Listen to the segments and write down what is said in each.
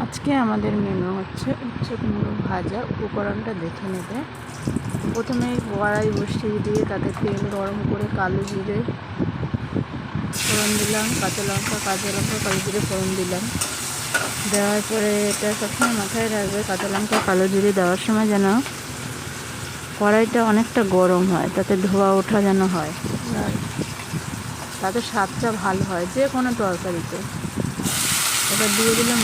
আজকে আমাদের মেনু হচ্ছে উচ্ছে কুমড়ো ভাজা। উপকরণটা দেখে নেবে। প্রথমে কড়াই বসিয়ে দিয়ে তাতে তেল গরম করে কালো জিরে ফোড়ন দিলাম, কাঁচা লঙ্কা কালো জিরে ফোড়ন দিলাম। দেওয়ার পরে এটা সবসময় মাথায় রাখবে, কাঁচা লঙ্কা কালো জিরে দেওয়ার সময় যেন কড়াইটা অনেকটা গরম হয়, তাতে ধোয়া ওঠা যেন হয়, আর তাতে স্বাদটা ভালো হয় যে কোনো তরকারিতে। এবার দিয়ে দিলাম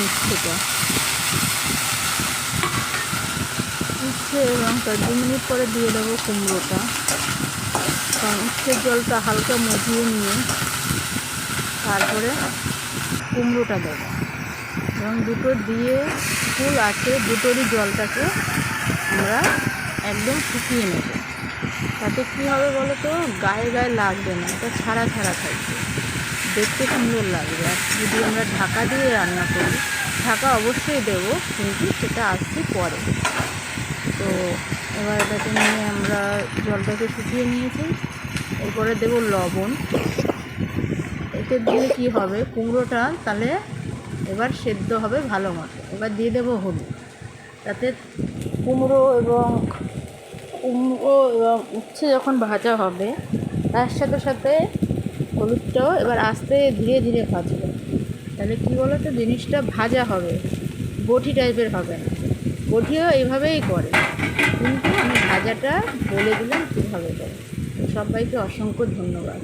উচ্ছে এবং তার 2 মিনিট পরে দিয়ে দেবো কুমড়োটা। কারণ উচ্ছের জলটা হালকা মজিয়ে নিয়ে তারপরে কুমড়োটা দেবো এবং দুটো দিয়ে ফুল আছে, দুটোরই জলটাকে আমরা একদম শুকিয়ে নেব। তাতে কী হবে বলো তো, গায়ে গায়ে লাগবে না, এটা ছাড়া ছাড়া থাকবে, দেখতে সুন্দর লাগবে। আর যদি আমরা ঢাকা দিয়ে রান্না করি, ঢাকা অবশ্যই দেবো, কিন্তু সেটা আসছে পরে। তো এবার এটাকে নিয়ে আমরা জলটাকে শুকিয়ে নিয়েছি। এরপরে দেবো লবণ। এতে দিলে কী হবে, কুমড়োটা তাহলে এবার সেদ্ধ হবে ভালো মতো। এবার দিয়ে দেবো হলুদ, তাতে কুমড়ো এবং উচ্ছে যখন ভাজা হবে তার সাথে সাথে হলুদটাও এবার আস্তে ধীরে ধীরে ভাজবে। তাহলে কী বলো তো, জিনিসটা ভাজা হবে, বটি টাইপের হবে না। বটিও এইভাবেই করে, কিন্তু আমি ভাজাটা বলে দিলাম কীভাবে করে। সবাইকে অসংখ্য ধন্যবাদ।